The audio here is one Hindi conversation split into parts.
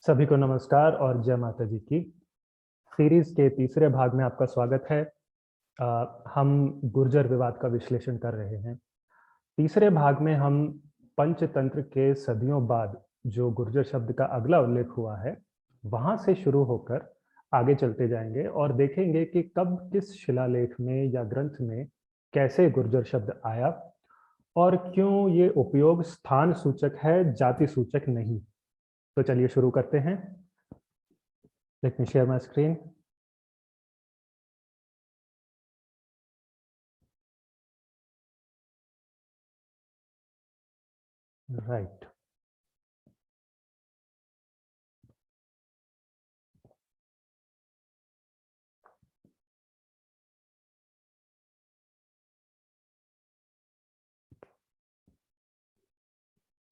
सभी को नमस्कार और जय माता जी की। सीरीज के तीसरे भाग में आपका स्वागत है। हम गुर्जर विवाद का विश्लेषण कर रहे हैं। तीसरे भाग में हम पंचतंत्र के सदियों बाद जो गुर्जर शब्द का अगला उल्लेख हुआ है वहां से शुरू होकर आगे चलते जाएंगे और देखेंगे कि कब किस शिलालेख में या ग्रंथ में कैसे गुर्जर शब्द आया और क्यों ये उपयोग स्थान सूचक है, जाति सूचक नहीं। तो चलिए शुरू करते हैं। Let me share my screen. Right.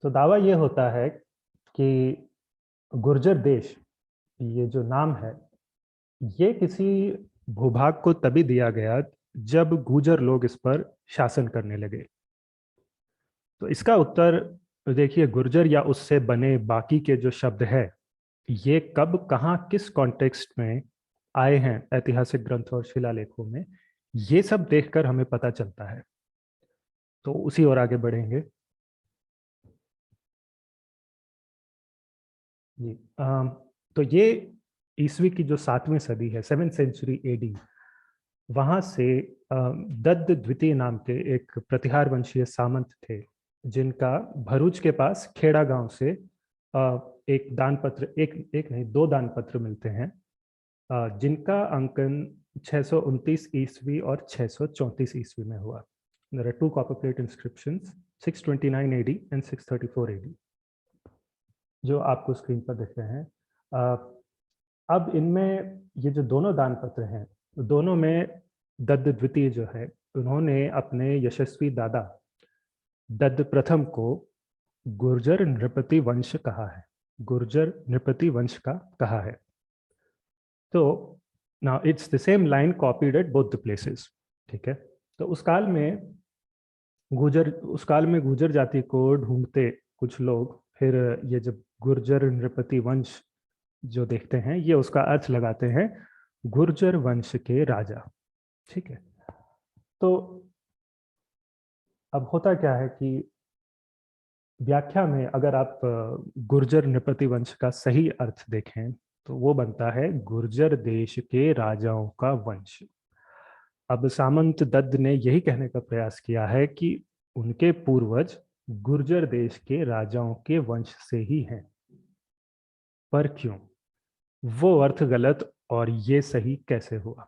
तो दावा ये होता है कि गुर्जर देश, ये जो नाम है, ये किसी भूभाग को तभी दिया गया जब गुर्जर लोग इस पर शासन करने लगे। तो इसका उत्तर देखिए, गुर्जर या उससे बने बाकी के जो शब्द है ये कब कहाँ किस कॉन्टेक्स्ट में आए हैं ऐतिहासिक ग्रंथ और शिलालेखों में, ये सब देखकर हमें पता चलता है। तो उसी ओर आगे बढ़ेंगे जी। तो ये ईसवी की जो 7वीं सदी है, 7th सेंचुरी एडी, वहां से दत्त द्वितीय नाम के एक प्रतिहार वंशीय सामंत थे जिनका भरूच के पास खेड़ा गांव से एक दान पत्र, एक नहीं दो दान पत्र मिलते हैं, जिनका अंकन 629 ईस्वी और 634 ईस्वी में हुआ। There are two copper plate inscriptions, 629 AD and 634 AD, जो आपको स्क्रीन पर दिख रहे हैं। अब इनमें ये जो दोनों दान पत्र हैं, दोनों में दत्त द्वितीय जो है, उन्होंने अपने यशस्वी दादा दत्त प्रथम को गुर्जर नृपति वंश कहा है, गुर्जर नृपति वंश का कहा है। तो now it's the same line copied at both the places. ठीक है। तो उस काल में गुर्जर जाति को ढूंढते कुछ लोग फिर ये जब गुर्जर नृपति वंश जो देखते हैं, ये उसका अर्थ लगाते हैं गुर्जर वंश के राजा। ठीक है। तो अब होता क्या है कि व्याख्या में अगर आप गुर्जर नृपति वंश का सही अर्थ देखें तो वो बनता है गुर्जर देश के राजाओं का वंश। अब सामंत दत्त ने यही कहने का प्रयास किया है कि उनके पूर्वज गुर्जर देश के राजाओं के वंश से ही हैं। पर क्यों? वो अर्थ गलत और ये सही कैसे हुआ?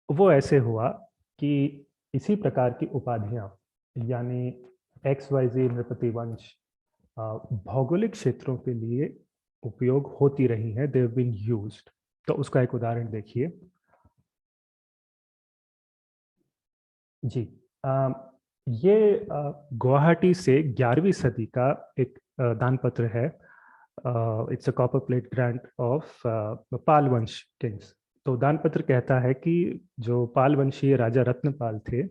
वो ऐसे हुआ कि इसी प्रकार की उपाधियां, यानी एक्स वाई जी नृपति वंश, भौगोलिक क्षेत्रों के लिए उपयोग होती रही हैं, दे हैव बीन यूज्ड। तो उसका एक उदाहरण देखिए जी। ये गुवाहाटी से 11वीं सदी का एक दान पत्र है। It's a copper plate grant of Pala vansh kings. तो दान पत्र कहता है कि जो पाल वंशीय राजा रत्नपाल थे,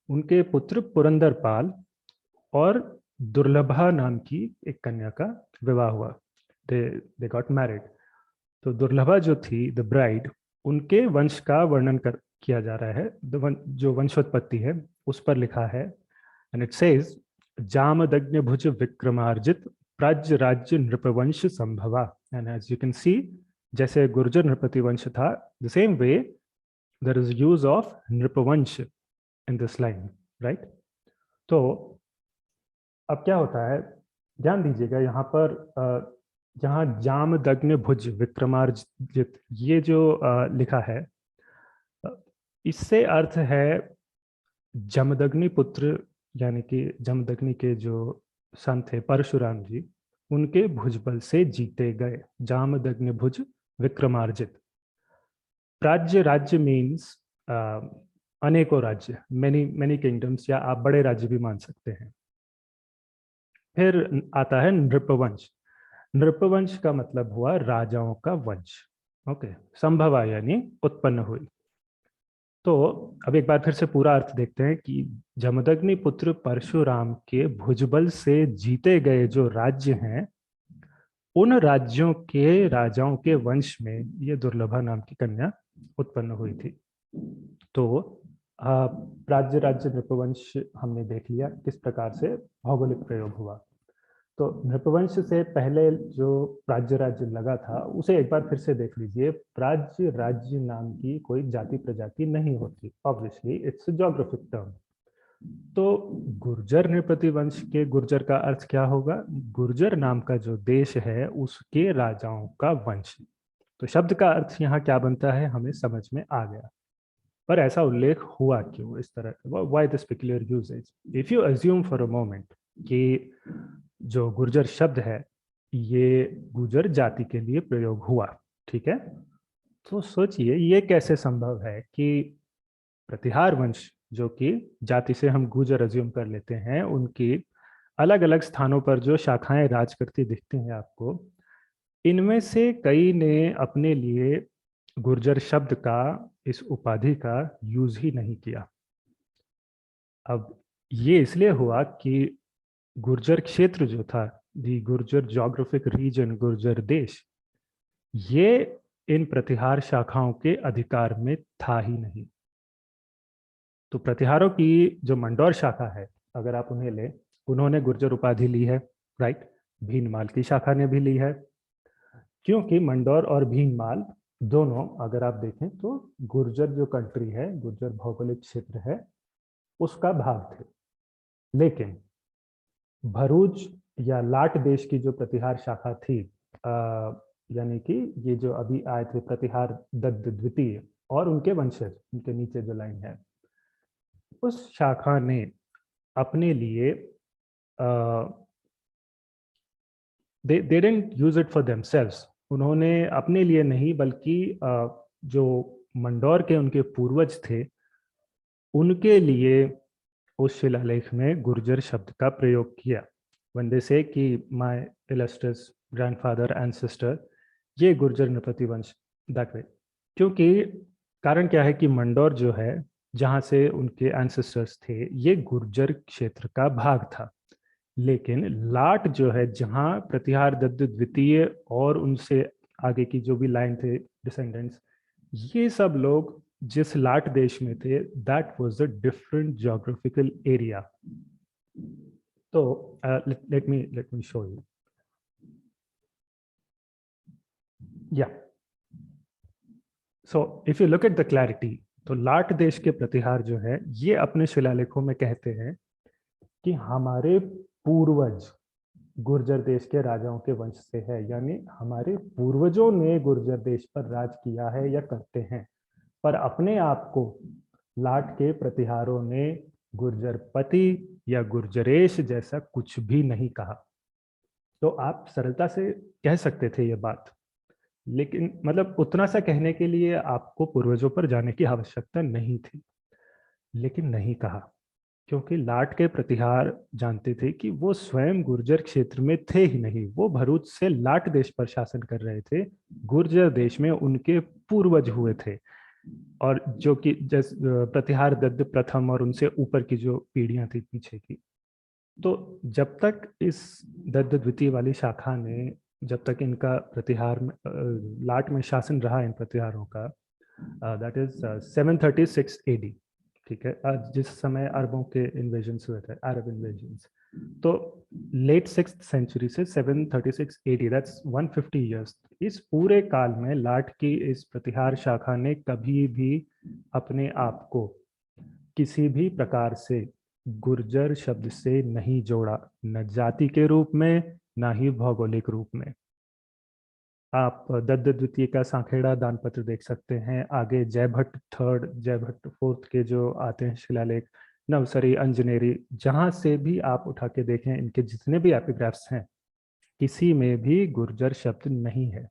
उनके पुत्र पुरंदर पाल और दुर्लभा नाम की एक कन्या का विवाह हुआ। They got married. तो दुर्लभा जो थी, द ब्राइड, उनके वंश का वर्णन किया जा रहा है। जो वंशोत्पत्ति है उस पर लिखा है, एंड इट सेज जामदग्न भुज विक्रमार्जित प्राज्य राज्य नृपवंश संभवा। And as you can see, जैसे गुर्जर नृपति वंश था, the same way there is use of nripvansh in this line, right. तो अब क्या होता है, ध्यान दीजिएगा यहाँ पर, जहाँ जामदग्न भुज विक्रमार्जित ये जो लिखा है, इससे अर्थ है जमदग्नि पुत्र, यानी कि जमदग्नि के जो सन थे परशुराम जी, उनके भुजबल से जीते गए। जामदग्नि भुज विक्रमार्जित। प्राज्य, राज्य मीन्स अनेकों राज्य, मेनी मेनी किंगडम्स, या आप बड़े राज्य भी मान सकते हैं। फिर आता है नृपवंश। नृपवंश का मतलब हुआ राजाओं का वंश। ओके, संभवा यानी उत्पन्न हुई। तो अब एक बार फिर से पूरा अर्थ देखते हैं कि जमदग्नि पुत्र परशुराम के भुजबल से जीते गए जो राज्य हैं, उन राज्यों के राजाओं के वंश में ये दुर्लभा नाम की कन्या उत्पन्न हुई थी। तो प्राज्य राज्य नृपवंश हमने देख लिया किस प्रकार से भौगोलिक प्रयोग हुआ। तो नृपवंश से पहले जो प्राज्य राज्य लगा था उसे एक बार फिर से देख लीजिए। प्राज्य राज्य नाम की कोई जाति प्रजाति नहीं होती, obviously it's a geographic term. तो गुर्जर नृपति वंश के गुर्जर का अर्थ क्या होगा? गुर्जर नाम का जो देश है उसके राजाओं का वंश। तो शब्द का अर्थ यहाँ क्या बनता है हमें समझ में आ गया। पर ऐसा उल्लेख हुआ क्यों इस तरह? Why this peculiar usage? If you assume for a moment कि जो गुर्जर शब्द है ये गुर्जर जाति के लिए प्रयोग हुआ, ठीक है, तो सोचिए ये कैसे संभव है कि प्रतिहार वंश, जो कि जाति से हम गुर्जर अज्यूम कर लेते हैं, उनकी अलग अलग स्थानों पर जो शाखाएं राज करती दिखती हैं आपको, इनमें से कई ने अपने लिए गुर्जर शब्द का, इस उपाधि का यूज ही नहीं किया। अब ये इसलिए हुआ कि गुर्जर क्षेत्र जो था, दी गुर्जर ज्योग्राफिक रीजन, गुर्जर देश, ये इन प्रतिहार शाखाओं के अधिकार में था ही नहीं। तो प्रतिहारों की जो मंडौर शाखा है, अगर आप उन्हें लें, उन्होंने गुर्जर उपाधि ली है, राइट। भीनमाल की शाखा ने भी ली है, क्योंकि मंडौर और भीनमाल दोनों अगर आप देखें तो गुर्जर जो कंट्री है, गुर्जर भौगोलिक क्षेत्र है, उसका भाग थे। लेकिन भरूच या लाट देश की जो प्रतिहार शाखा थी, यानी कि ये जो अभी आए थे प्रतिहार दत्त द्वितीय और उनके वंशज, उनके नीचे जो लाइन है, उस शाखा ने अपने लिए they didn't use it for themselves. उन्होंने अपने लिए नहीं बल्कि जो मंडौर के उनके पूर्वज थे उनके लिए उस शिलालेख में गुर्जर शब्द का प्रयोग किया। when they say कि my illustrious grandfather ancestor, ये गुर्जर नृपति वंश that way। क्योंकि कारण क्या है कि मंडौर जो है जहाँ से उनके एंसेस्टर्स थे ये गुर्जर क्षेत्र का भाग था। लेकिन लाट जो है जहाँ प्रतिहार दत्त द्वितीय और उनसे आगे की जो भी लाइन थे डिसेंडेंट्स, ये सब लोग जिस लाट देश में थे that was a different geographical area. तो लेट मी शो यू। या so if you look at the clarity, तो लाट देश के प्रतिहार जो है ये अपने शिलालेखों में कहते हैं कि हमारे पूर्वज गुर्जर देश के राजाओं के वंश से है, यानी हमारे पूर्वजों ने गुर्जर देश पर राज किया है या करते हैं। पर अपने आप को लाट के प्रतिहारों ने गुर्जरपति या गुर्जरेश जैसा कुछ भी नहीं कहा। तो आप सरलता से कह सकते थे ये बात, लेकिन मतलब उतना सा कहने के लिए आपको पूर्वजों पर जाने की आवश्यकता नहीं थी, लेकिन नहीं कहा, क्योंकि लाट के प्रतिहार जानते थे कि वो स्वयं गुर्जर क्षेत्र में थे ही नहीं, वो भरूच से लाट देश पर शासन कर रहे थे, गुर्जर देश में उनके पूर्वज हुए थे। और जो कि जैसे प्रतिहार दत्त प्रथम और उनसे ऊपर की जो पीढ़ियां थी पीछे की, तो जब तक इस दत्त द्वितीय वाली शाखा ने, जब तक इनका प्रतिहार लाट में शासन रहा इन प्रतिहारों का, दैट इज 736 एडी, ठीक है, जिस समय अरबों के इन्वेजन हुए थे, अरब इन्वेजन, तो लेट 6th सेंचुरी से 736 एडी, दैट्स 150 ईयर्स। इस पूरे काल में लाट की इस प्रतिहार शाखा ने कभी भी अपने आप को किसी भी प्रकार से गुर्जर शब्द से नहीं जोड़ा, न जाति के रूप में न ही भौगोलिक रूप में। आप दत्त द्वितीय का सांखेड़ा दानपत्र देख सकते हैं, आगे जयभट्ट थर्ड, जयभट्ट फोर्थ के जो आते हैं शिलालेख, नवसरी, अंजनेरी, जहां से भी आप उठा के देखें, इनके जितने भी एपिग्राफ्स हैं किसी में भी गुर्जर शब्द नहीं है।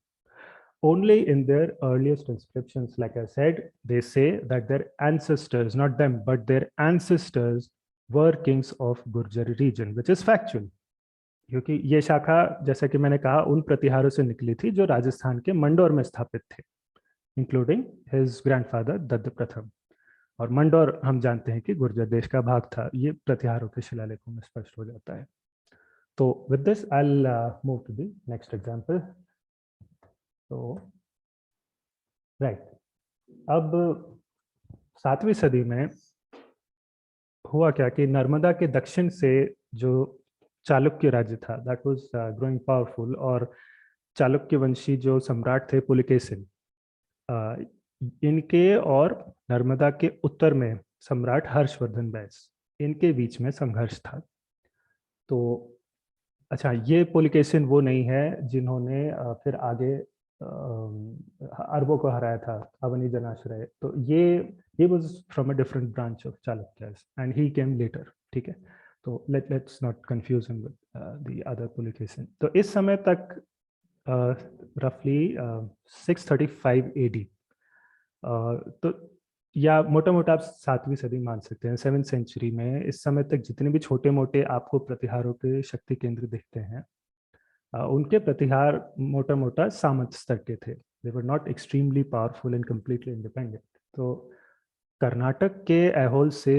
Only in their earliest inscriptions, like I said, they say that their ancestors, not them, but their ancestors were kings of Gurjar region, which is factual. क्योंकि ये शाखा, जैसा कि मैंने कहा, उन प्रतिहारों से निकली थी जो राजस्थान के मंडौर में स्थापित थे, इंक्लूडिंग हिज ग्रैंडफादर दत्त प्रथम। और मंडौर हम जानते हैं कि गुर्जर देश का भाग था, ये प्रतिहारों के शिलालेखों में स्पष्ट हो जाता है। So with this, I'll move to the next example. So right, अब 7वीं सदी में हुआ क्या कि नर्मदा के दक्षिण से जो चालुक्य राज्य था, दैट वाज ग्रोइंग पावरफुल, और चालुक्य वंशी जो सम्राट थे पुलकेशिन, इनके और नर्मदा के उत्तर में सम्राट हर्षवर्धन बैस, इनके बीच में संघर्ष था। तो अच्छा, ये पुलकेशिन वो नहीं है जिन्होंने फिर आगे अरबों को हराया था, अवनी जनाश्रय। तो ये was from a different branch of Chalukyas and he came later, ठीक है। तो let's not confuse him with the other Pulakeshin. तो इस समय तक रफली 635 एडी, तो या मोटा मोटा आप 7वीं सदी मान सकते हैं, 7th सेंचुरी में इस समय तक जितने भी छोटे मोटे आपको प्रतिहारों के शक्ति केंद्र दिखते हैं, उनके प्रतिहार मोटा मोटा सामंत स्तर के थे। They were not extremely powerful and completely independent. तो कर्नाटक के ऐहोल से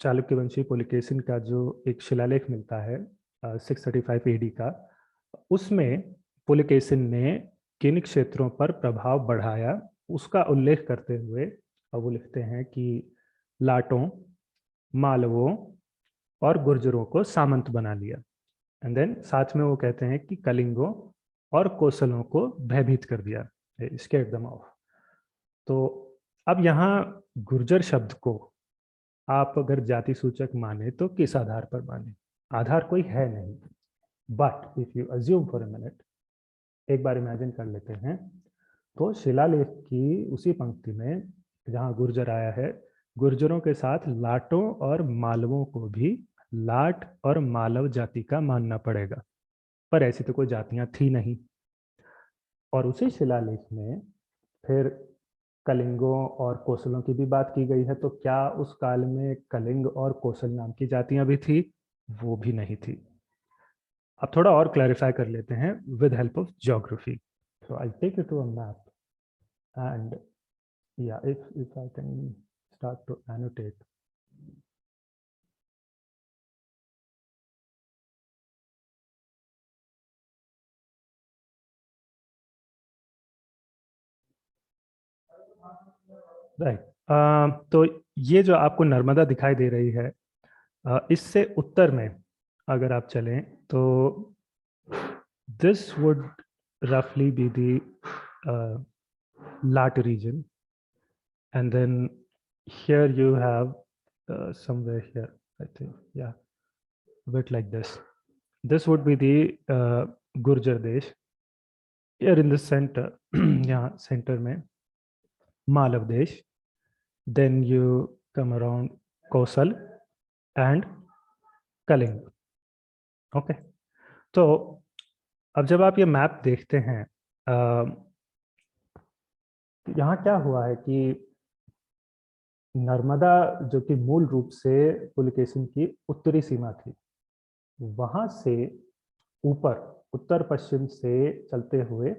चालुक्य वंशी पुलकेशिन का जो एक शिलालेख मिलता है 635 एडी का, उसमें पुलकेशिन ने किन क्षेत्रों पर प्रभाव बढ़ाया उसका उल्लेख करते हुए वो लिखते हैं कि लाटों, मालवों और गुर्जरों को सामंत बना लिया। एंड देन साथ में वो कहते हैं कि कलिंगों और कोसलों को भयभीत कर दिया, स्केर्ड देम ऑफ। तो अब यहाँ गुर्जर शब्द को आप अगर जाति सूचक माने तो किस आधार पर माने? आधार कोई है नहीं, but if you assume for a minute, एक बार इमेजिन कर लेते हैं, तो शिलालेख की उसी पंक्ति में जहाँ गुर्जर आया है, गुर्जरों के साथ लाटों और मालवों को भी लाट और मालव जाति का मानना पड़ेगा, पर ऐसी तो कोई जातियां थी नहीं। और उसी शिलालेख में फिर कलिंगों और कोसलों की भी बात की गई है। तो क्या उस काल में कलिंग और कोसल नाम की जातियां भी थी? वो भी नहीं थी। अब थोड़ा और क्लैरिफाई कर लेते हैं with help of geography. So I take you to a map and yeah, if I can start to annotate. Right, तो ये जो आपको नर्मदा दिखाई दे रही है, इससे उत्तर में अगर आप चलें तो this would roughly be the Lat region, and then here you have somewhere here, I think, yeah, a bit like this. This would be the Gurjar Desh. Here in the center, यहाँ center में Malav Desh. Then you come around Kosal and Kaling. Okay. तो अब जब आप ये मैप देखते हैं, यहाँ क्या हुआ है कि नर्मदा जो कि मूल रूप से पुलकेशिन की उत्तरी सीमा थी, वहां से ऊपर उत्तर पश्चिम से चलते हुए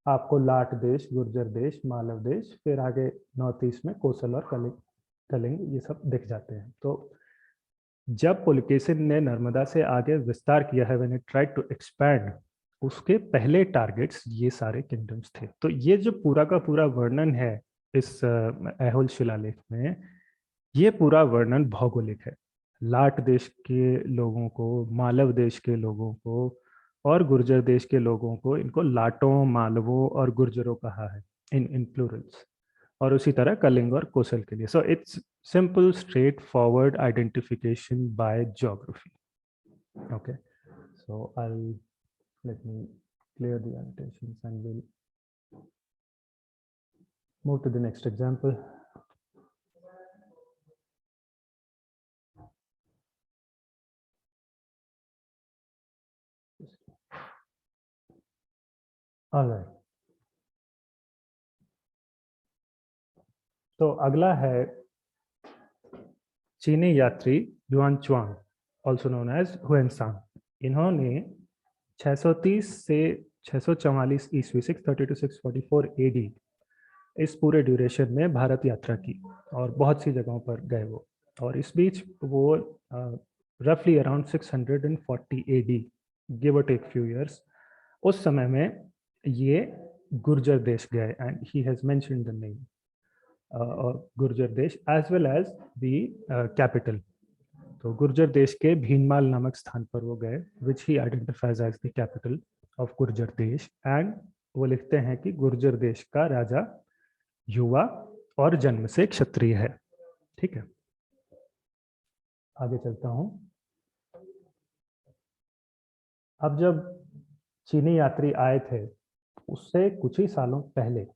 आपको लाट देश, गुर्जर देश, मालव देश, फिर आगे नॉर्थ ईस्ट में कोसल और कलिंग ये सब दिख जाते हैं। तो जब पुलकेशिन ने नर्मदा से आगे विस्तार किया है, when it tried to expand, उसके पहले टारगेट्स ये सारे किंगडम्स थे। तो ये जो पूरा का पूरा वर्णन है इस ऐहोल शिलालेख में, ये पूरा वर्णन भौगोलिक है। लाट देश के लोगों को, मालव देश के लोगों को और गुर्जर देश के लोगों को, इनको लाटों, मालवों और गुर्जरों कहा है इन प्लूरल्स। और उसी तरह कलिंग और कोसल के लिए। So it's simple straightforward identification by geography. Okay, so I let me clear the annotations and we'll move to the next example. All right. तो अगला है चीनी यात्री Yuan Chwang, also known as Hiuen Tsang. इन्होंने 630 से 644 ईस्वी, 630 to 644 एडी, इस पूरे ड्यूरेशन में भारत यात्रा की और बहुत सी जगहों पर गए वो। और इस बीच वो रफली अराउंड 640 AD, गिव और टेक फ्यू ईयर्स। उस समय में ये गुर्जर देश गए, and he has mentioned the name Gurjar desh as well as the capital. तो गुर्जर देश के भीनमाल नामक स्थान पर वो गए, which he identifies as the capital of Gurjar desh. And वो लिखते हैं कि गुर्जर देश का राजा युवा और जन्म से क्षत्रिय है। ठीक है, आगे चलता हूं। अब जब चीनी यात्री आए थे, उससे कुछ ही सालों पहले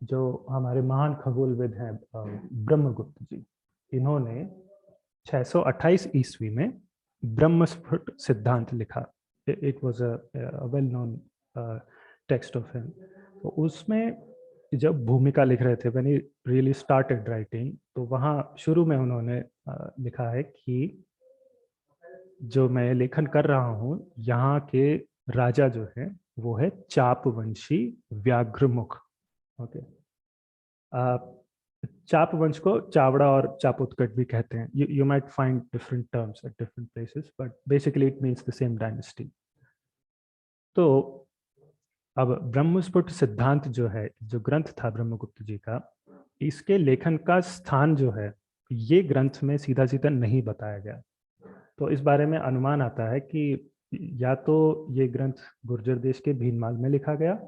जो हमारे महान खगोलविद हैं ब्रह्मगुप्त जी, इन्होंने 628 ईस्वी में ब्रह्मस्फुट सिद्धांत लिखा। It was a well known text of him. तो उसमें जब भूमिका लिख रहे थे, when he really started writing, तो वहाँ शुरू में उन्होंने लिखा है कि जो मैं लेखन कर रहा हूँ, यहाँ के राजा जो है वो है चापवंशी व्याघ्रमुख। ओके, चाप वंश को चावड़ा और चापोत्कट भी कहते हैं। You might find different terms at different places, but basically it means the same dynasty. तो अब ब्रह्मस्फुट सिद्धांत जो है, जो ग्रंथ था ब्रह्मगुप्त जी का, इसके लेखन का स्थान जो है, ये ग्रंथ में सीधा सीधा नहीं बताया गया। तो इस बारे में अनुमान आता है कि या तो ये ग्रंथ गुर्जर देश के भीनमाल में लिखा गया,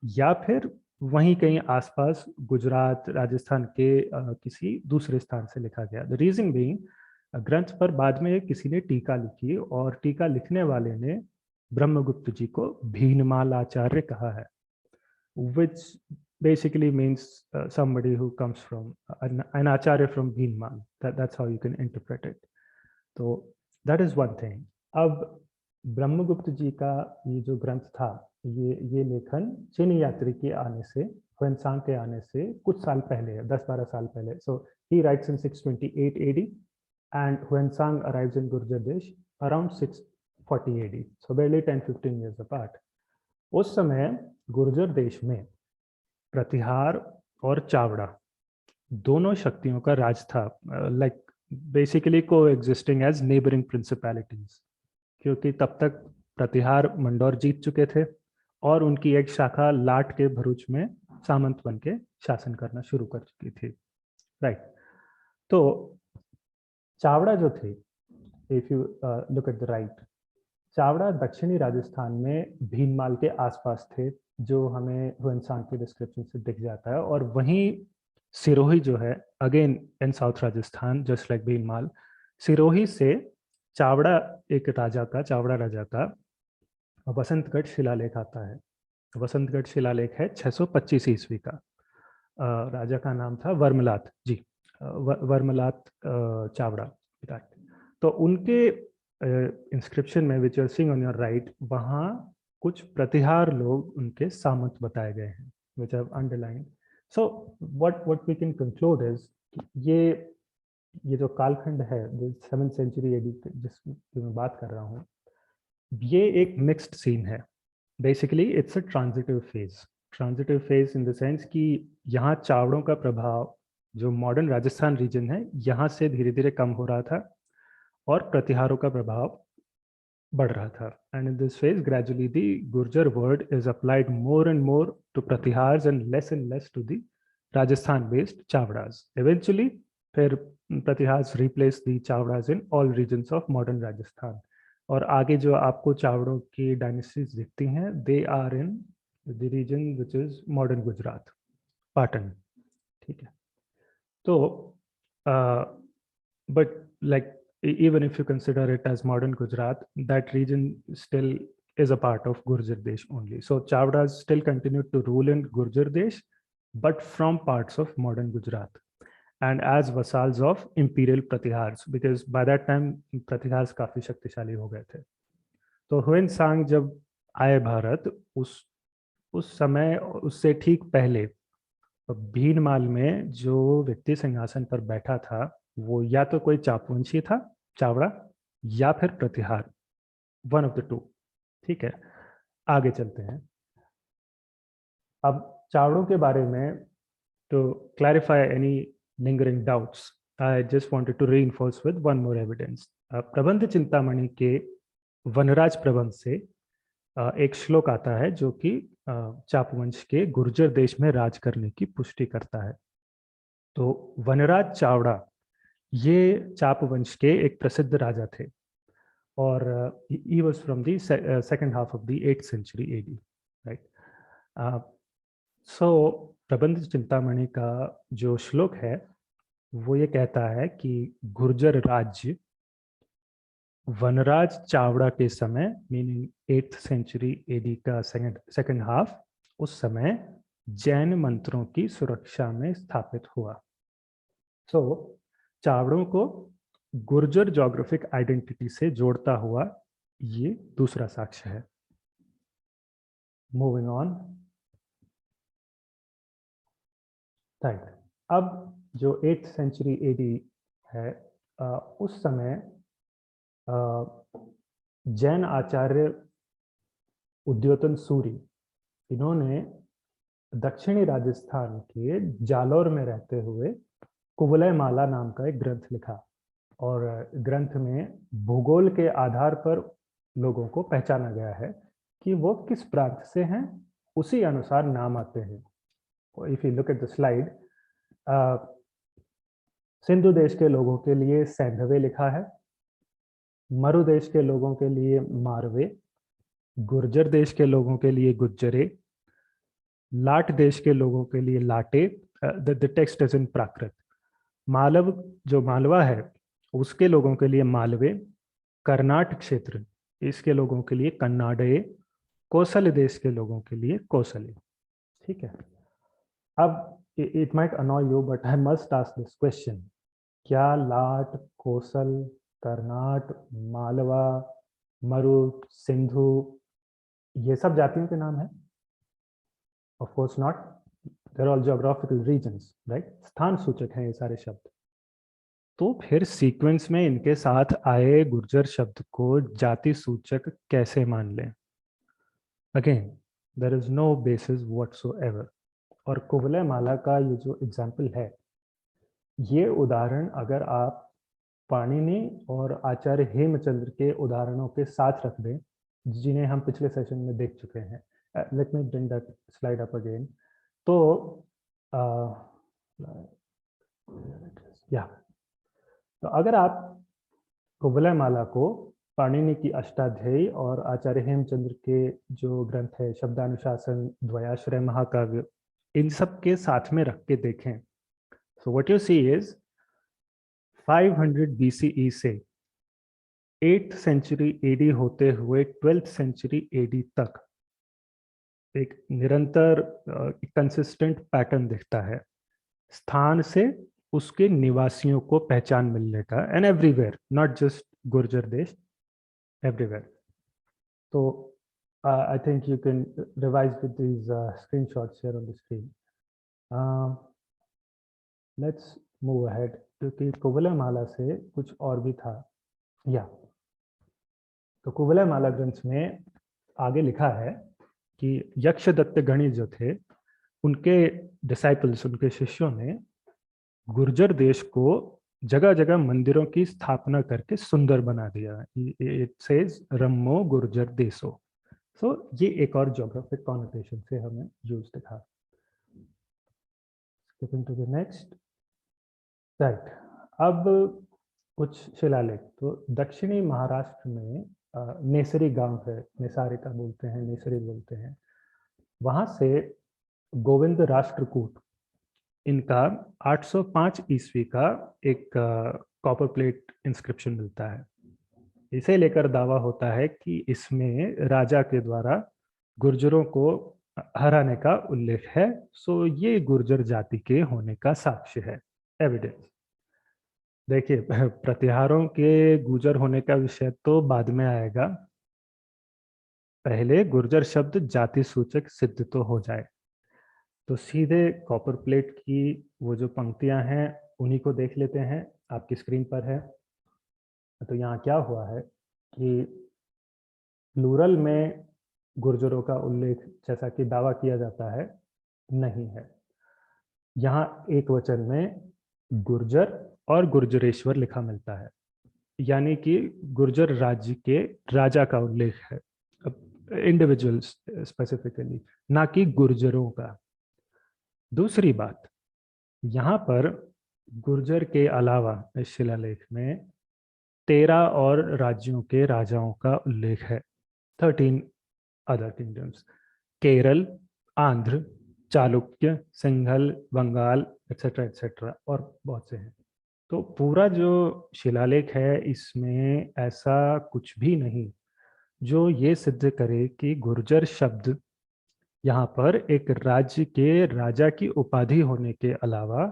या फिर वहीं कहीं आसपास गुजरात राजस्थान के किसी दूसरे स्थान से लिखा गया। द रीजन बीइंग, ग्रंथ पर बाद में किसी ने टीका लिखी, और टीका लिखने वाले ने ब्रह्मगुप्त जी को भीनमाल आचार्य कहा है, which basically means somebody who comes from an acharya from Bhinmal. That's how you can interpret it. तो that is one thing. अब ब्रह्मगुप्त जी का ये जो ग्रंथ था, ये लेखन चीनी यात्री के आने से, ह्वेनसांग के आने से कुछ साल पहले है, 10-12 साल पहले। So he writes in 628 AD and Huensang arrives in Gurjar Desh around 640 AD. So barely 10-15 years apart. उस समय गुर्जर देश में प्रतिहार और चावड़ा दोनों शक्तियों का राज था, लाइक बेसिकली को एग्जिस्टिंग एज नेबरिंग प्रिंसिपैलिटीज, क्योंकि तब तक प्रतिहार मंडौर जीत चुके थे और उनकी एक शाखा लाट के भरूच में सामंत बन के शासन करना शुरू कर चुकी थी। राइट, तो चावड़ा जो थे, if you look at the right, Chavda दक्षिणी राजस्थान में भीनमाल के आसपास थे, जो हमें ह्वेनसांग के डिस्क्रिप्शन से दिख जाता है। और वहीं सिरोही जो है, again in south Rajasthan just like Bhinmal, Sirohi से चावड़ा चावड़ा राजा का वसंतगढ़ शिलालेख आता है। वसंतगढ़ शिलालेख है 625 ईस्वी का। राजा का नाम था वर्मलात जी, वर्मलात चावड़ा। तो उनके इंस्क्रिप्शन में, which are seeing on your right, वहाँ कुछ प्रतिहार लोग उनके सामंत बताए गए हैं, which I have underline. So what we can conclude is, ये जो कालखंड है 7th सेंचुरी एडी जिसकी मैं बात कर रहा हूँ, ये एक मिक्स्ड सीन है। Basically it's a transitive phase in the sense कि यहाँ चावड़ों का प्रभाव, जो मॉडर्न राजस्थान रीजन है, यहाँ से धीरे धीरे कम हो रहा था और प्रतिहारों का प्रभाव बढ़ रहा था। And in this phase gradually the Gurjar word is applied more and more to Pratiharas and less to the Rajasthan based Chavdas. Eventually फिर Pratiharas replace the Chavdas in all regions of modern Rajasthan. और आगे जो आपको चावड़ों की डायनेस्टीज दिखती हैं, they are in the region which is modern Gujarat, Patan. ठीक है, तो but like even if you consider it as modern Gujarat, that region still is a part of Gurjar Desh only. So Chavdas still continued to rule in Gurjar Desh, but from parts of modern Gujarat and as vassals of imperial Pratihars, because by that time Pratihars काफी शक्तिशाली हो गए थे। तो ह्वेनसांग जब आए भारत, उस समय, उससे ठीक पहले भीनमाल में जो व्यक्ति सिंहासन पर बैठा था, वो या तो कोई चापवंशी था, चावड़ा, या फिर प्रतिहार, वन ऑफ द टू। ठीक है, आगे चलते हैं। अब चावड़ों के बारे में, to clarify any lingering doubts, I just wanted to reinforce with one more evidence. प्रबंध चिंतामणि के वनराज प्रबंध से एक श्लोक आता है जो कि चापवंश के गुर्जर देश में राज करने की पुष्टि करता है। तो वनराज चावड़ा ये चापवंश के एक प्रसिद्ध राजा थे और he was from the second half of the 8th century AD, right? So प्रबंध चिंतामणि का जो श्लोक है वो ये कहता है कि गुर्जर राज्य वनराज चावड़ा के समय मीनिंग 8th सेंचुरी एडी का सेकंड हाफ, उस समय जैन मंत्रों की सुरक्षा में स्थापित हुआ। सो चावड़ों को गुर्जर ज्योग्राफिक आइडेंटिटी से जोड़ता हुआ ये दूसरा साक्ष्य है। Moving on, right. अब जो 8th सेंचुरी एडी है, उस समय जैन आचार्य उद्योतन सूरी, इन्होंने दक्षिणी राजस्थान के जालौर में रहते हुए कुवलय माला नाम का एक ग्रंथ लिखा और ग्रंथ में भूगोल के आधार पर लोगों को पहचाना गया है कि वो किस प्रांत से हैं, उसी अनुसार नाम आते हैं। If you look at the slide, Sindhu देश के लोगों के लिए सैंधवे लिखा है, मरु देश के लोगों के लिए मारवे, गुर्जर देश के लोगों के लिए गुज्जरे, लाट देश के लोगों के लिए लाटे। The text is in Prakrit. Malav जो मालवा है उसके लोगों के लिए मालवे, कर्नाटक क्षेत्र इसके लोगों के लिए कन्नाडे, कोसल देश के लोगों के लिए कोसले। ठीक है। अब it might अनॉय you but I must ask this question, क्या लाट, कोसल, कर्नाट, मालवा, मरु, सिंधु ये सब जातियों के नाम है? Of course not, there are geographical regions, right? स्थान सूचक हैं ये सारे शब्द। तो फिर सीक्वेंस में इनके साथ आए गुर्जर शब्द को जाति सूचक कैसे मान लें? Again there is no basis whatsoever. और कुवलय माला का ये जो एग्जाम्पल है, ये उदाहरण अगर आप पाणिनि और आचार्य हेमचंद्र के उदाहरणों के साथ रख दें, जिन्हें हम पिछले सेशन में देख चुके हैं, let me bring that slide up again. तो तो अगर आप कुवलय माला को पाणिनि की अष्टाध्यायी और आचार्य हेमचंद्र के जो ग्रंथ है शब्दानुशासन, द्वयाश्रय महाकाव्य, इन सब के साथ में रख के देखें, so what you see is 500 BCE से 8th सेंचुरी एडी होते हुए 12th सेंचुरी एडी तक एक निरंतर कंसिस्टेंट पैटर्न दिखता है। स्थान से उसके निवासियों को पहचान मिलने का, and everywhere, not just Gurjar देश, एवरीवेयर। तो I think you can revise with these screenshots here on the screen. Let's move ahead, क्योंकि कुवलय माला से कुछ और भी था। या तो कुवलय माला ग्रंथ में आगे लिखा है कि यक्षदत्त गणित जो थे, उनके डिसाइपल्स, उनके शिष्यों ने गुर्जर देश को जगह जगह मंदिरों की स्थापना करके सुंदर बना दिया। इट सेज रम्मो गुर्जर देशो। सो ये एक और ज्योग्राफिक कॉनोटेशन से हमें यूज दिखा। Skipping to the next, right. अब कुछ शिलालेख। तो दक्षिणी महाराष्ट्र में नेसरी गांव है, नेसारिका बोलते हैं, नेसरी बोलते हैं, वहां से गोविंद राष्ट्रकूट, इनका 805 ईस्वी का एक कॉपर प्लेट इंस्क्रिप्शन मिलता है। इसे लेकर दावा होता है कि इसमें राजा के द्वारा गुर्जरों को हराने का उल्लेख है। सो ये गुर्जर जाति के होने का साक्ष्य है, एविडेंस। देखिए, प्रतिहारों के गुर्जर होने का विषय तो बाद में आएगा, पहले गुर्जर शब्द जाति सूचक सिद्ध तो हो जाए। तो सीधे कॉपर प्लेट की वो जो पंक्तियां हैं उन्हीं को देख लेते हैं, आपकी स्क्रीन पर है। तो यहाँ क्या हुआ है कि प्लूरल में गुर्जरों का उल्लेख जैसा कि दावा किया जाता है नहीं है। यहाँ एक वचन में गुर्जर और गुर्जरेश्वर लिखा मिलता है, यानी कि गुर्जर राज्य के राजा का उल्लेख है, इंडिविजुअल्स स्पेसिफिकली, ना कि गुर्जरों का। दूसरी बात, यहाँ पर गुर्जर के अलावा इस शिलालेख में 13 और राज्यों के राजाओं का उल्लेख है, 13 other kingdoms, Kerala, Andhra, Chalukya, Singhala, Bengal, etcetera etcetera, और बहुत से हैं। तो पूरा जो शिलालेख है इसमें ऐसा कुछ भी नहीं जो ये सिद्ध करे कि गुर्जर शब्द यहाँ पर एक राज्य के राजा की उपाधि होने के अलावा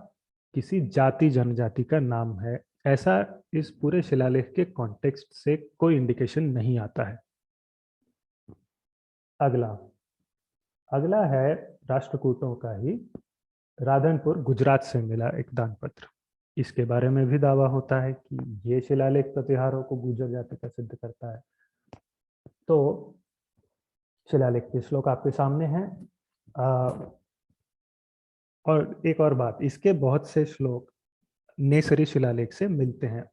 किसी जाति जनजाति का नाम है, ऐसा इस पूरे शिलालेख के कॉन्टेक्स्ट से कोई इंडिकेशन नहीं आता है। अगला अगला है राष्ट्रकूटों का ही राधनपुर गुजरात से मिला एक दानपत्र। इसके बारे में भी दावा होता है कि ये शिलालेख प्रतिहारों को गुर्जर जाति का सिद्ध करता है। तो शिलालेख के श्लोक आपके सामने हैं। और एक और बात, इसके बहुत से श्लोक नेसरी शिलालेख से मिलते हैं।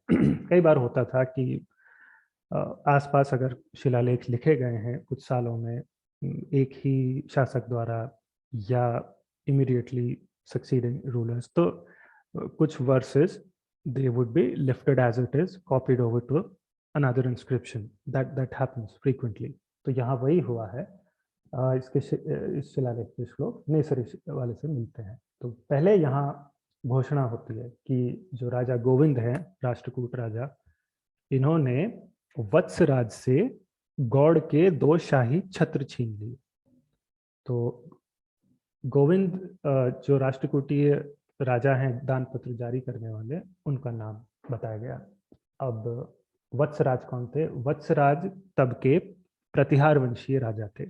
कई बार होता था कि आसपास अगर शिलालेख लिखे गए हैं कुछ सालों में एक ही शासक द्वारा या इमीडिएटली सक्सीडिंग रूलर्स, तो कुछ versus they would be lifted as it is, copied over to another inscription. That happens frequently. तो यहाँ वही हुआ है। इस शिलालेख के श्लोक नेसरी वाले से मिलते हैं। तो पहले यहाँ घोषणा होती है कि जो राजा गोविंद हैं, राष्ट्रकूट राजा, इन्होंने वत्सराज से गौड़ के 2 शाही छत्र छीन लिए। तो गोविंद जो राष्ट्रकूटीय राजा हैं दानपत्र जारी करने वाले, उनका नाम बताया गया। अब वत्सराज कौन थे? वत्सराज तब के प्रतिहार वंशीय राजा थे।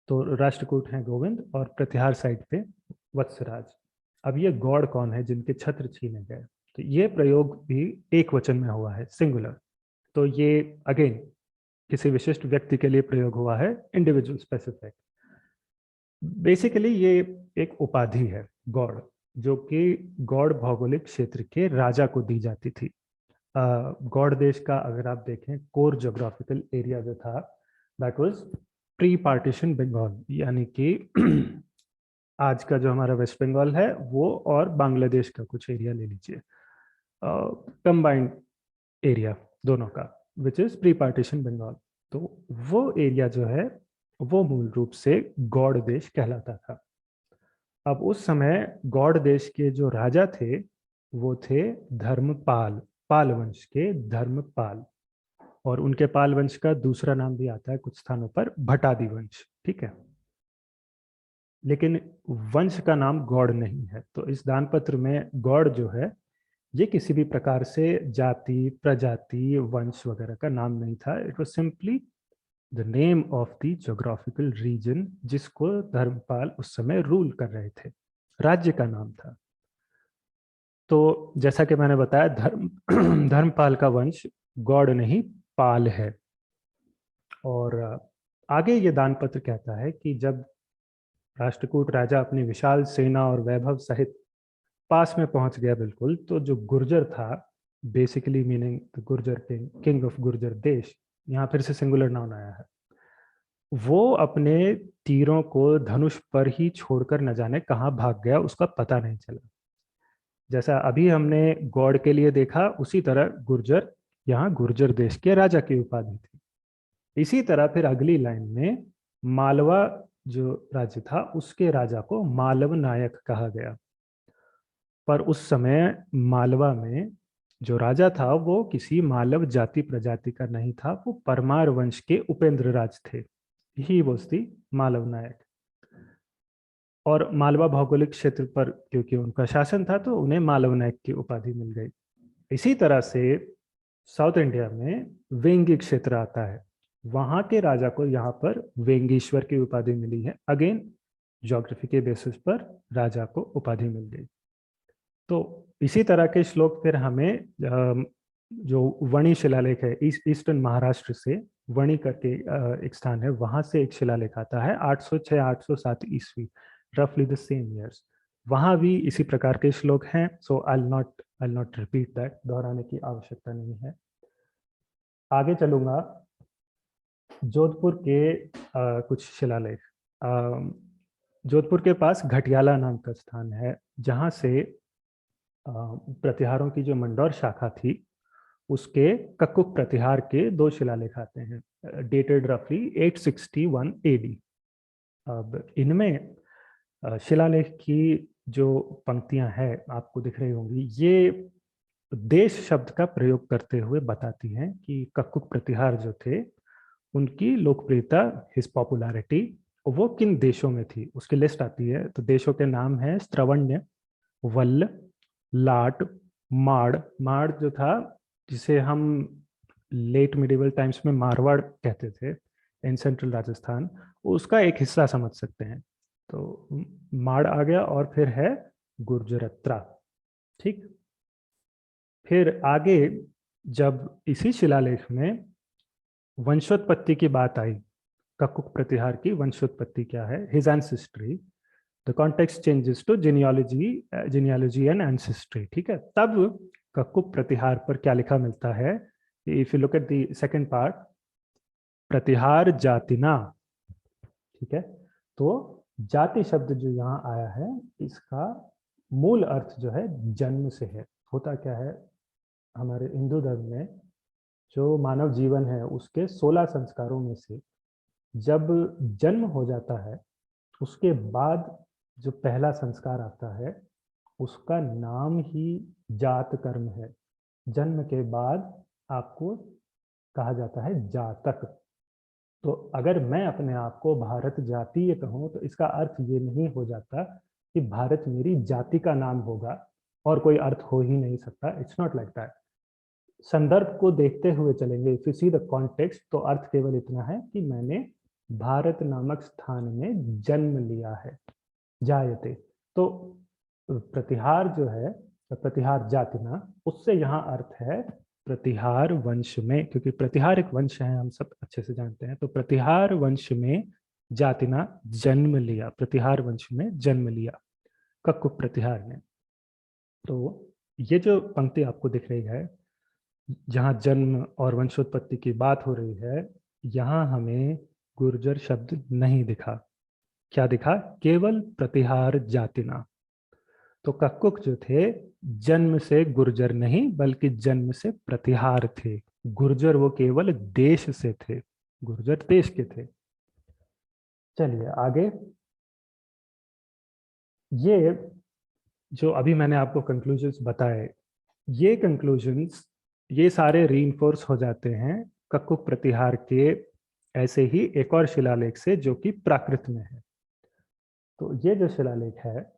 तो राष्ट्रकूट हैं गोविंद और प्रतिहार साइड पे वत्सराज। अब ये गौड़ कौन है जिनके छत्र छीने गए? तो ये प्रयोग भी एक वचन में हुआ है, सिंगुलर। तो ये अगेन किसी विशिष्ट व्यक्ति के लिए प्रयोग हुआ है, इंडिविजुअल स्पेसिफिक। बेसिकली ये एक उपाधि है गौड़, जो कि गौड़ भौगोलिक क्षेत्र के राजा को दी जाती थी। गौड़ देश का अगर आप देखें कोर ज्योग्राफिकल एरिया जो था, that was pre partition Bengal, यानी कि आज का जो हमारा वेस्ट बंगाल है वो और बांग्लादेश का कुछ एरिया ले लीजिए, कंबाइंड एरिया दोनों का, which is pre partition Bengal. तो वो एरिया जो है वो मूल रूप से गौड़ देश कहलाता था। अब उस समय गौड़ देश के जो राजा थे वो थे धर्मपाल, पाल वंश के धर्मपाल, और उनके पाल वंश का दूसरा नाम भी आता है कुछ स्थानों पर, भटादी वंश। ठीक है, लेकिन वंश का नाम गौड़ नहीं है। तो इस दानपत्र में गौड़ जो है ये किसी भी प्रकार से जाति, प्रजाति, वंश वगैरह का नाम नहीं था। It was simply the name of the geographical region जिसको धर्मपाल उस समय रूल कर रहे थे, राज्य का नाम था। तो जैसा कि मैंने बताया, धर्मपाल का वंश गौड़ नहीं पाल है। और आगे ये दानपत्र कहता है कि जब राष्ट्रकूट राजा अपनी विशाल सेना और वैभव सहित पास में पहुंच गया बिल्कुल, तो जो गुर्जर था, basically meaning the Gurjar king of Gurjar देश, यहाँ फिर से सिंगुलर नाउन आया है, वो अपने तीरों को धनुष पर ही छोड़कर न जाने कहाँ भाग गया, उसका पता नहीं चला। जैसा अभी हमने गौड़ के लिए देखा, उसी तरह गुर्जर यहाँ गुर्जर देश के राजा की उपाधि थी। इसी तरह फिर अगली लाइन में मालवा जो राज्य था उसके राजा को मालव नायक कहा गया। पर उस समय मालवा में जो राजा था वो किसी मालव जाति प्रजाति का नहीं था, वो परमार वंश के उपेंद्र राज थे। ही वाज द मालव नायक। और मालवा भौगोलिक क्षेत्र पर क्योंकि उनका शासन था तो उन्हें मालव नायक की उपाधि मिल गई। इसी तरह से साउथ इंडिया में वेंगी क्षेत्र आता है, वहां के राजा को यहाँ पर वेंगीश्वर की उपाधि मिली है। अगेन ज्योग्राफी के बेसिस पर राजा को उपाधि मिल गई। तो इसी तरह के श्लोक फिर हमें जो वणी शिलालेख है ईस्टर्न महाराष्ट्र से, वणी करके एक स्थान है, वहां से एक शिलालेख आता है 806-807 ईस्वी, रफली द सेम ईयर्स। वहां भी इसी प्रकार के श्लोक हैं। So I will not I will not repeat that, दोहराने की आवश्यकता नहीं है। आगे चलूंगा। जोधपुर के कुछ शिलालेख। जोधपुर के पास घटियाला नाम का स्थान है, जहाँ से प्रतिहारों की जो मंडौर शाखा थी उसके कक्कुक प्रतिहार के 2 शिलालेख आते हैं, डेटेड रफली 861 एडी। अब इनमें शिलालेख की जो पंक्तियां हैं आपको दिख रही होंगी, ये देश शब्द का प्रयोग करते हुए बताती हैं कि कक्कुक प्रतिहार जो थे उनकी लोकप्रियता, हिज पॉपुलैरिटी, वो किन देशों में थी उसकी लिस्ट आती है। तो देशों के नाम है स्त्रवण्य, वल्ल, लाट, माड़। माड़ जो था, जिसे हम लेट मिडिवल टाइम्स में मारवाड़ कहते थे इन सेंट्रल राजस्थान, उसका एक हिस्सा समझ सकते हैं। तो माड़ आ गया, और फिर है गुर्जरत्रा। ठीक, फिर आगे जब इसी शिलालेख में वंशोत्पत्ति की बात आई, कक्कुक प्रतिहार की वंशोत्पत्ति क्या है, his ancestry, the context changes to genealogy and ancestry. ठीक है, तब कक्कुक प्रतिहार पर क्या लिखा मिलता है, if you look at the second part, Pratihara जातिना। ठीक है, तो जाति शब्द जो यहाँ आया है, इसका मूल अर्थ जो है जन्म से है। होता क्या है, हमारे हिंदू धर्म में जो मानव जीवन है उसके 16 संस्कारों में से जब जन्म हो जाता है, उसके बाद जो पहला संस्कार आता है उसका नाम ही जात कर्म है। जन्म के बाद आपको कहा जाता है जातक। तो अगर मैं अपने आप को भारत जातीय कहूँ तो इसका अर्थ ये नहीं हो जाता कि भारत मेरी जाति का नाम होगा, और कोई अर्थ हो ही नहीं सकता। It's not like that. संदर्भ को देखते हुए चलेंगे, if you see the context, तो अर्थ केवल इतना है कि मैंने भारत नामक स्थान में जन्म लिया है, जायते। तो प्रतिहार जो है, प्रतिहार जातिना, उससे यहाँ अर्थ है प्रतिहार वंश में, क्योंकि प्रतिहार एक वंश है, हम सब अच्छे से जानते हैं। तो प्रतिहार वंश में जातिना जन्म लिया, प्रतिहार वंश में जन्म लिया कक्कुक प्रतिहार ने। तो ये जो पंक्ति आपको दिख रही है, जहाँ जन्म और वंशोत्पत्ति की बात हो रही है, यहाँ हमें गुर्जर शब्द नहीं दिखा। क्या दिखा? केवल प्रतिहार जातिना। तो कक्कुक जो थे जन्म से गुर्जर नहीं, बल्कि जन्म से प्रतिहार थे। गुर्जर वो केवल देश से थे, गुर्जर देश के थे। चलिए आगे। ये जो अभी मैंने आपको कंक्लूजन्स बताए, ये कंक्लूजन्स ये सारे रीइंफोर्स हो जाते हैं कक्कुक प्रतिहार के ऐसे ही एक और शिलालेख से, जो कि प्राकृत में है। तो ये जो शिलालेख है,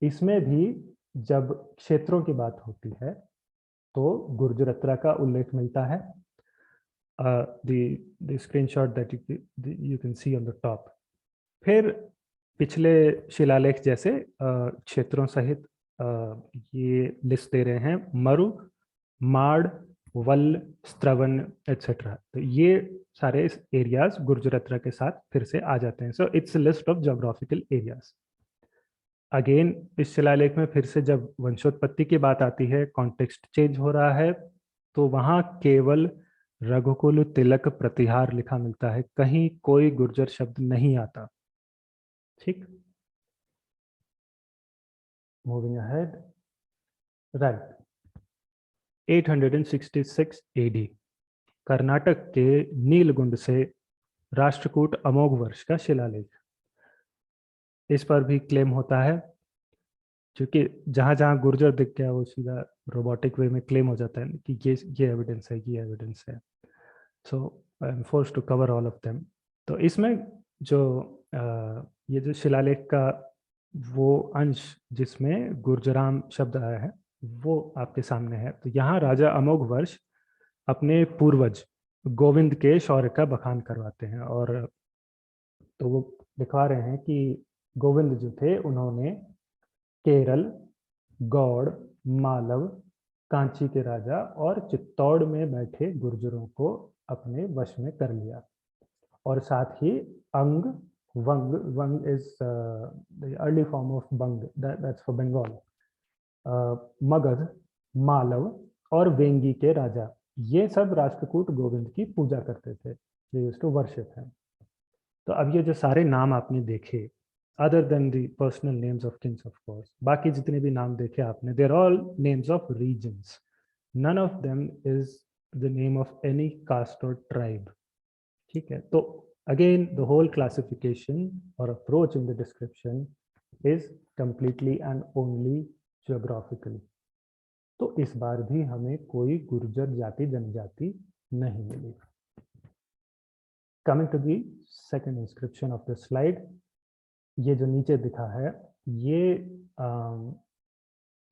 इसमें भी जब क्षेत्रों की बात होती है तो गुर्जरत्रा का उल्लेख मिलता है। the screenshot that you can see on the top। फिर पिछले शिलालेख जैसे क्षेत्रों सहित ये लिस्ट दे रहे हैं, मरु, माड़, वल, स्त्रवन एटसेट्रा। तो ये सारे एरियाज गुर्जरत्रा के साथ फिर से आ जाते हैं। So it's list of geographical areas. Again इस शिलालेख में फिर से जब वंशोत्पत्ति की बात आती है, कॉन्टेक्स्ट चेंज हो रहा है, तो वहां केवल रघुकुल तिलक प्रतिहार लिखा मिलता है, कहीं कोई गुर्जर शब्द नहीं आता। ठीक, moving ahead. Right, 866 AD, Karnataka के नीलगुंड से राष्ट्रकूट अमोघ वर्ष का शिलालेख। इस पर भी क्लेम होता है, क्योंकि जहां जहां गुर्जर दिख गया वो सीधा रोबोटिक वे में क्लेम हो जाता है कि ये एविडेंस है, ये एविडेंस है। So I am forced to cover all of them. तो इसमें जो ये जो शिलालेख का वो अंश जिसमें गुर्जराम शब्द आया है, वो आपके सामने है। तो यहाँ राजा अमोघ वर्ष अपने पूर्वज गोविंद के शौर्य का बखान करवाते हैं, और तो वो दिखा रहे हैं कि गोविंद जो थे उन्होंने केरल, गौड़, मालव, कांची के राजा और चित्तौड़ में बैठे गुर्जरों को अपने वश में कर लिया। और साथ ही Anga, Vanga, Vanga is the early form of Bang, that's for Bengal, Magadh, Malav और वेंगी के राजा, ये सब राष्ट्रकूट गोविंद की पूजा करते थे, they used to worship him. तो अब ये जो सारे नाम आपने देखे, other than the personal names of kings of course, बाकी जितने भी नाम देखे आपने, there all names of regions, none of them is the name of any caste और ट्राइब। ठीक है, तो अगेन द होल क्लासिफिकेशन और approach in the description is completely and only geographically. तो इस बार भी हमें कोई गुर्जर जाति जनजाति नहीं मिली। Coming to the second inscription of the slide, ये जो नीचे दिखा है, ये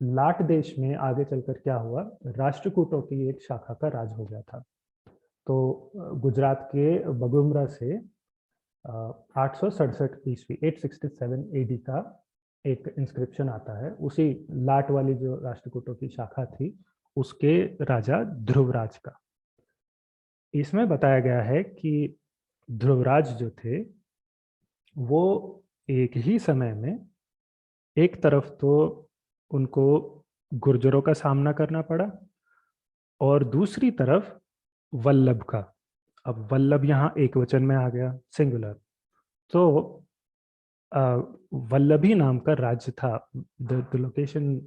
लाट देश में आगे चलकर क्या हुआ, राष्ट्रकूटों की एक शाखा का राज हो गया था। तो गुजरात के बगुमरा से 867 ईस्वी 867 एडी का एक इंस्क्रिप्शन आता है, उसी लाट वाली जो राष्ट्रकूटों की शाखा थी उसके राजा ध्रुवराज का। इसमें बताया गया है कि ध्रुवराज जो थे वो एक ही समय में एक तरफ तो उनको गुर्जरों का सामना करना पड़ा और दूसरी तरफ वल्लभ का। अब वल्लभ यहाँ एक वचन में आ गया, सिंगुलर। तो वल्लभी नाम का राज्य था, the location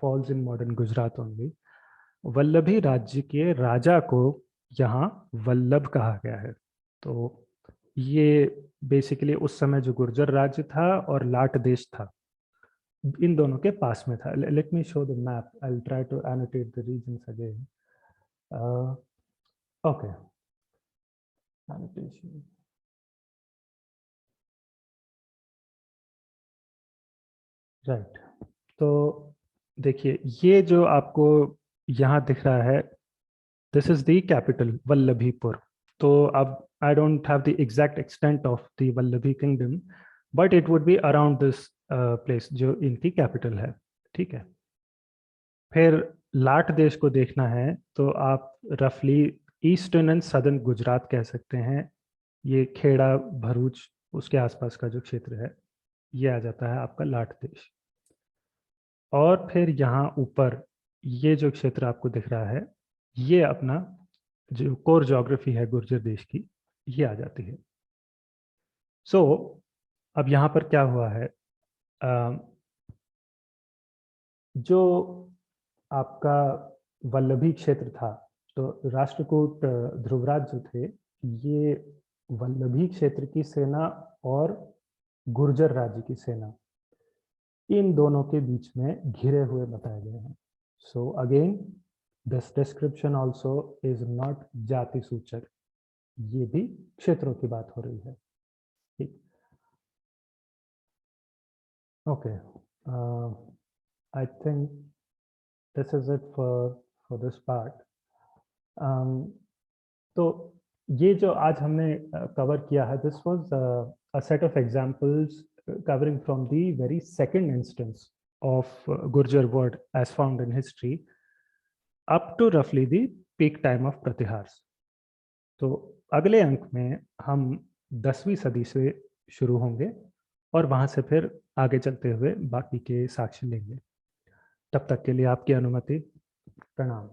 falls in modern Gujarat only. Vallabhi राज्य के राजा को यहाँ वल्लभ कहा गया है। तो ये बेसिकली उस समय जो गुर्जर राज्य था और लाट देश था, इन दोनों के पास में था। Let me show the map, I will try to annotate the regions again. Okay, annotation. Right, तो देखिए ये जो आपको यहाँ दिख रहा है, this is the capital Vallabhipur. तो अब I don't have the exact extent of the Vallabhi kingdom, but it would be around this place जो इनकी कैपिटल है। ठीक है, फिर लाट देश को देखना है तो आप रफली ईस्टर्न एंड सदर्न गुजरात कह सकते हैं। ये खेड़ा भरूच उसके आसपास का जो क्षेत्र है, ये आ जाता है आपका लाट देश। और फिर यहाँ ऊपर ये जो क्षेत्र आपको दिख रहा है, ये अपना जो कोर ज्योग्राफी है गुर्जर देश की, ये आ जाती है। सो अब यहाँ पर क्या हुआ है, जो आपका वल्लभी क्षेत्र था, तो राष्ट्रकूट ध्रुवराज जो थे, ये वल्लभी क्षेत्र की सेना और गुर्जर राज्य की सेना, इन दोनों के बीच में घिरे हुए बताए गए हैं। So again this description also is not जाति सूचक, ये भी क्षेत्रों की बात हो रही है। ठीक, okay, I think this is it for this part. तो ये जो आज हमने कवर किया है, this was a set of examples covering from the very second instance of Gurjar word as found in history up to roughly the peak time of Pratihars. तो अगले अंक में हम 10वीं सदी से शुरू होंगे और वहां से फिर आगे चलते हुए बाकी के साक्ष्य लेंगे। तब तक के लिए आपकी अनुमति, प्रणाम।